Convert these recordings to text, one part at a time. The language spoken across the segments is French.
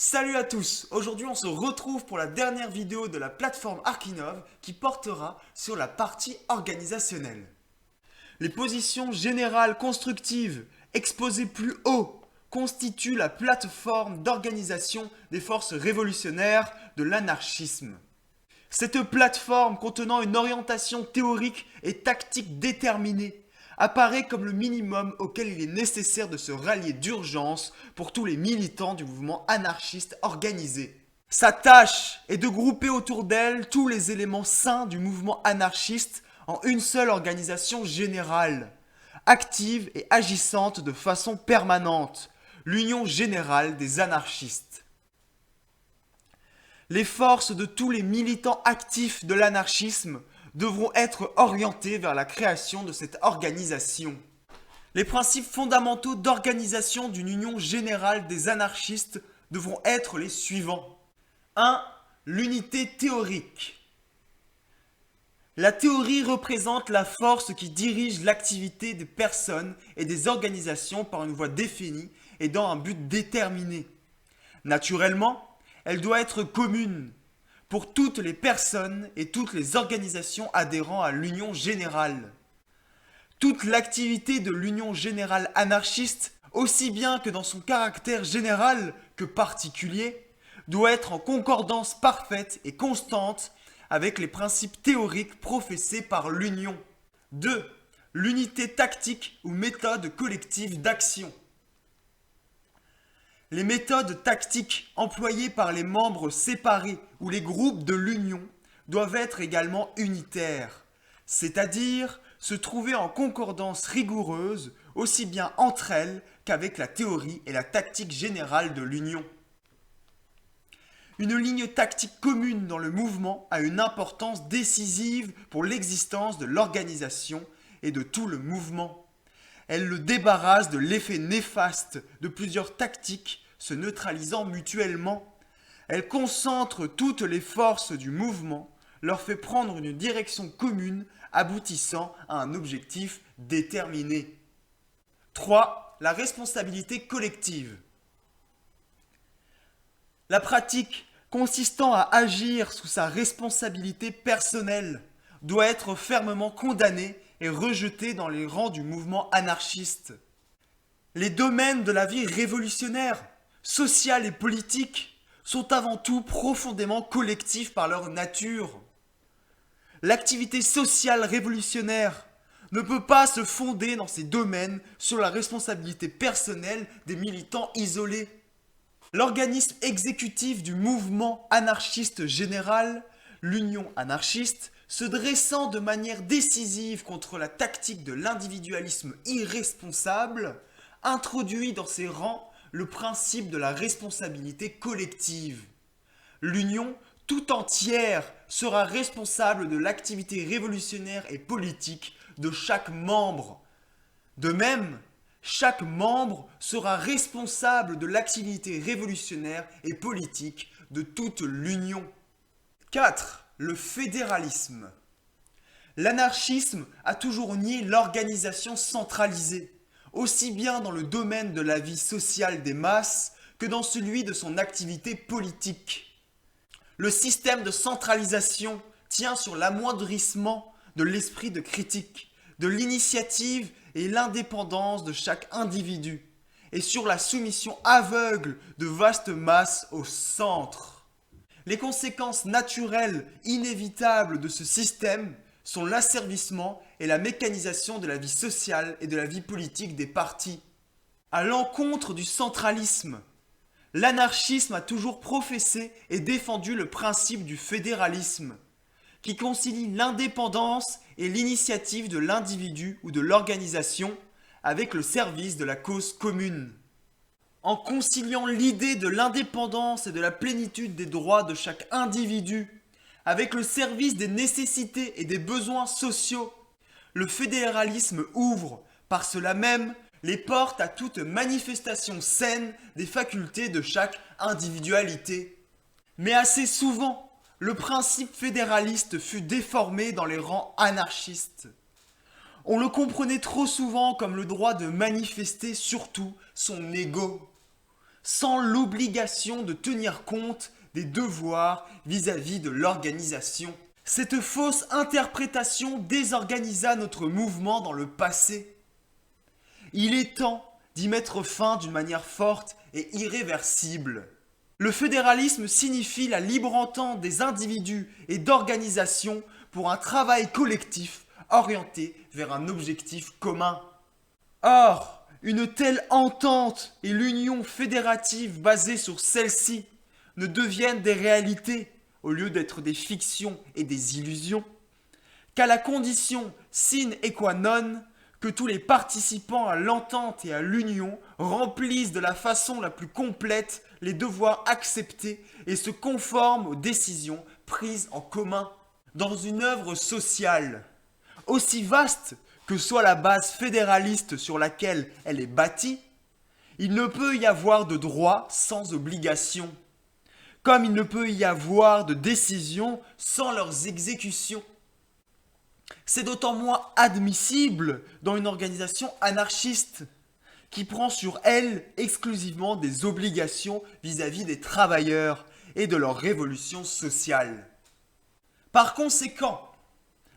Salut à tous, aujourd'hui on se retrouve pour la dernière vidéo de la plateforme Archinov qui portera sur la partie organisationnelle. Les positions générales constructives exposées plus haut constituent la plateforme d'organisation des forces révolutionnaires de l'anarchisme. Cette plateforme contenant une orientation théorique et tactique déterminée apparaît comme le minimum auquel il est nécessaire de se rallier d'urgence pour tous les militants du mouvement anarchiste organisé. Sa tâche est de grouper autour d'elle tous les éléments sains du mouvement anarchiste en une seule organisation générale, active et agissante de façon permanente, l'Union générale des anarchistes. Les forces de tous les militants actifs de l'anarchisme devront être orientées vers la création de cette organisation. Les principes fondamentaux d'organisation d'une union générale des anarchistes devront être les suivants. 1. L'unité théorique. La théorie représente la force qui dirige l'activité des personnes et des organisations par une voie définie et dans un but déterminé. Naturellement, elle doit être commune pour toutes les personnes et toutes les organisations adhérant à l'Union générale. Toute l'activité de l'Union générale anarchiste, aussi bien que dans son caractère général que particulier, doit être en concordance parfaite et constante avec les principes théoriques professés par l'Union. 2. L'unité tactique ou méthode collective d'action. Les méthodes tactiques employées par les membres séparés ou les groupes de l'Union doivent être également unitaires, c'est-à-dire se trouver en concordance rigoureuse aussi bien entre elles qu'avec la théorie et la tactique générale de l'Union. Une ligne tactique commune dans le mouvement a une importance décisive pour l'existence de l'organisation et de tout le mouvement. Elle le débarrasse de l'effet néfaste de plusieurs tactiques se neutralisant mutuellement. Elle concentre toutes les forces du mouvement, leur fait prendre une direction commune aboutissant à un objectif déterminé. 3. La responsabilité collective. La pratique consistant à agir sous sa responsabilité personnelle doit être fermement condamnée et rejetée dans les rangs du mouvement anarchiste. Les domaines de la vie révolutionnaire, sociale et politique, sont avant tout profondément collectifs par leur nature. L'activité sociale révolutionnaire ne peut pas se fonder dans ces domaines sur la responsabilité personnelle des militants isolés. L'organisme exécutif du mouvement anarchiste général, l'Union anarchiste, se dressant de manière décisive contre la tactique de l'individualisme irresponsable, introduit dans ses rangs le principe de la responsabilité collective. L'Union tout entière sera responsable de l'activité révolutionnaire et politique de chaque membre. De même, chaque membre sera responsable de l'activité révolutionnaire et politique de toute l'Union. 4. Le fédéralisme. L'anarchisme a toujours nié l'organisation centralisée, aussi bien dans le domaine de la vie sociale des masses que dans celui de son activité politique. Le système de centralisation tient sur l'amoindrissement de l'esprit de critique, de l'initiative et l'indépendance de chaque individu, et sur la soumission aveugle de vastes masses au centre. Les conséquences naturelles inévitables de ce système sont l'asservissement et la mécanisation de la vie sociale et de la vie politique des partis. À l'encontre du centralisme, l'anarchisme a toujours professé et défendu le principe du fédéralisme, qui concilie l'indépendance et l'initiative de l'individu ou de l'organisation avec le service de la cause commune. En conciliant l'idée de l'indépendance et de la plénitude des droits de chaque individu avec le service des nécessités et des besoins sociaux, le fédéralisme ouvre, par cela même, les portes à toute manifestation saine des facultés de chaque individualité. Mais assez souvent, le principe fédéraliste fut déformé dans les rangs anarchistes. On le comprenait trop souvent comme le droit de manifester surtout son ego. sans l'obligation de tenir compte des devoirs vis-à-vis de l'organisation. Cette fausse interprétation désorganisa notre mouvement dans le passé. Il est temps d'y mettre fin d'une manière forte et irréversible. Le fédéralisme signifie la libre entente des individus et d'organisations pour un travail collectif orienté vers un objectif commun. Or, une telle entente et l'union fédérative basée sur celle-ci ne deviennent des réalités au lieu d'être des fictions et des illusions, qu'à la condition sine qua non que tous les participants à l'entente et à l'union remplissent de la façon la plus complète les devoirs acceptés et se conforment aux décisions prises en commun. Dans une œuvre sociale, aussi vaste que soit la base fédéraliste sur laquelle elle est bâtie, il ne peut y avoir de droit sans obligation, comme il ne peut y avoir de décisions sans leurs exécutions. C'est d'autant moins admissible dans une organisation anarchiste qui prend sur elle exclusivement des obligations vis-à-vis des travailleurs et de leur révolution sociale. Par conséquent,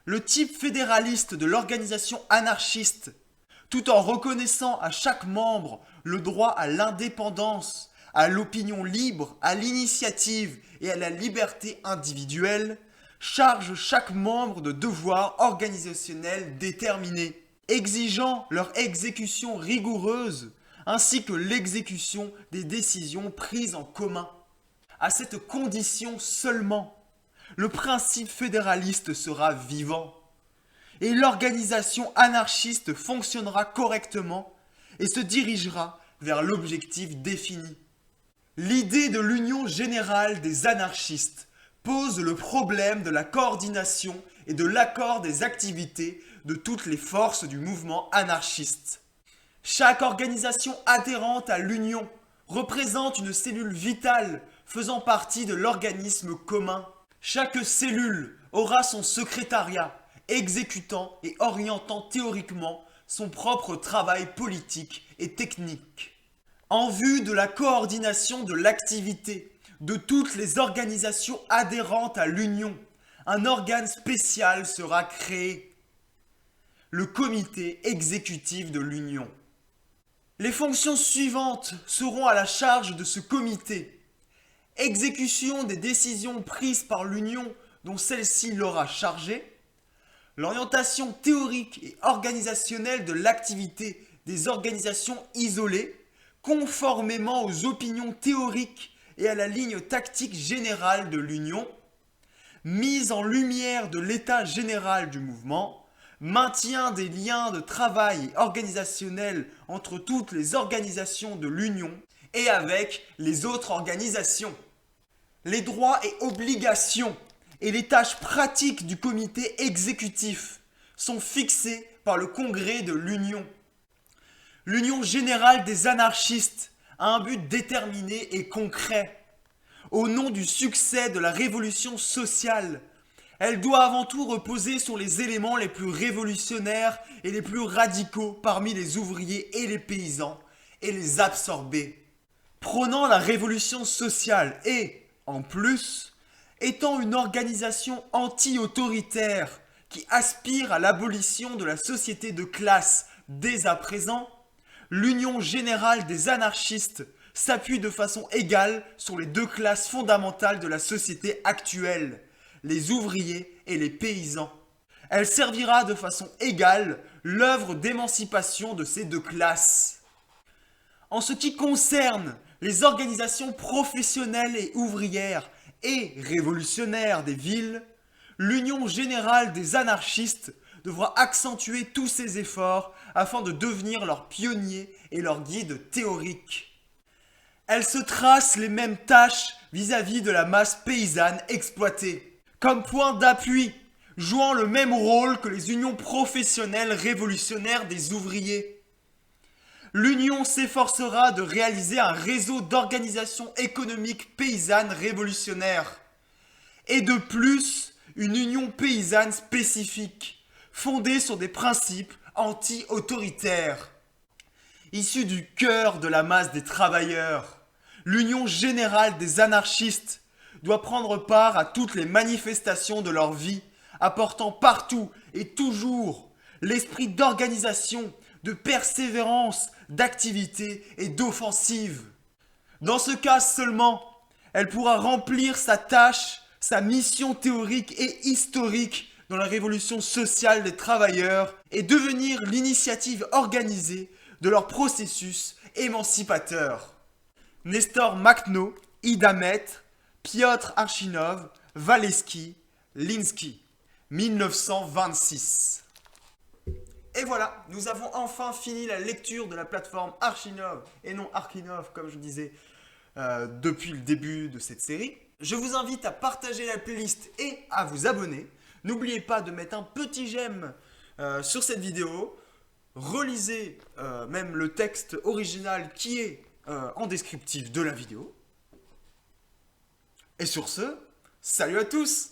le type fédéraliste de l'organisation anarchiste, tout en reconnaissant à chaque membre le droit à l'indépendance, à l'opinion libre, à l'initiative et à la liberté individuelle, charge chaque membre de devoirs organisationnels déterminés, exigeant leur exécution rigoureuse, ainsi que l'exécution des décisions prises en commun. À cette condition seulement, le principe fédéraliste sera vivant, et l'organisation anarchiste fonctionnera correctement et se dirigera vers l'objectif défini. L'idée de l'union générale des anarchistes pose le problème de la coordination et de l'accord des activités de toutes les forces du mouvement anarchiste. Chaque organisation adhérente à l'union représente une cellule vitale faisant partie de l'organisme commun. Chaque cellule aura son secrétariat, exécutant et orientant théoriquement son propre travail politique et technique. En vue de la coordination de l'activité de toutes les organisations adhérentes à l'Union, un organe spécial sera créé, le comité exécutif de l'Union. Les fonctions suivantes seront à la charge de ce comité. Exécution des décisions prises par l'Union dont celle-ci l'aura chargé, l'orientation théorique et organisationnelle de l'activité des organisations isolées, conformément aux opinions théoriques et à la ligne tactique générale de l'Union, mise en lumière de l'état général du mouvement, maintien des liens de travail organisationnels entre toutes les organisations de l'Union et avec les autres organisations. Les droits et obligations et les tâches pratiques du comité exécutif sont fixés par le congrès de l'Union. L'Union générale des anarchistes a un but déterminé et concret. Au nom du succès de la révolution sociale, elle doit avant tout reposer sur les éléments les plus révolutionnaires et les plus radicaux parmi les ouvriers et les paysans et les absorber. Prônant la révolution sociale et, en plus, étant une organisation anti-autoritaire qui aspire à l'abolition de la société de classe dès à présent, l'Union générale des anarchistes s'appuie de façon égale sur les deux classes fondamentales de la société actuelle, les ouvriers et les paysans. Elle servira de façon égale l'œuvre d'émancipation de ces deux classes. En ce qui concerne les organisations professionnelles et ouvrières et révolutionnaires des villes, l'Union générale des anarchistes devra accentuer tous ses efforts afin de devenir leur pionnier et leur guide théorique. Elle se trace les mêmes tâches vis-à-vis de la masse paysanne exploitée, comme point d'appui, jouant le même rôle que les unions professionnelles révolutionnaires des ouvriers. L'Union s'efforcera de réaliser un réseau d'organisations économiques paysannes révolutionnaires, et de plus, une union paysanne spécifique, fondée sur des principes anti-autoritaires. Issus du cœur de la masse des travailleurs, L'Union générale des anarchistes doit prendre part à toutes les manifestations de leur vie, apportant partout et toujours l'esprit d'organisation, de persévérance, d'activité et d'offensive. Dans ce cas seulement, elle pourra remplir sa tâche, sa mission théorique et historique dans la révolution sociale des travailleurs et devenir l'initiative organisée de leur processus émancipateur. Nestor Makhno, Ida Metz, Piotr Archinov, Waleski, Linsky, 1926. Et voilà, nous avons enfin fini la lecture de la plateforme Archinov, et non Archinov comme je disais depuis le début de cette série. Je vous invite à partager la playlist et à vous abonner. N'oubliez pas de mettre un petit j'aime sur cette vidéo. Relisez même le texte original qui est en descriptif de la vidéo. Et sur ce, salut à tous!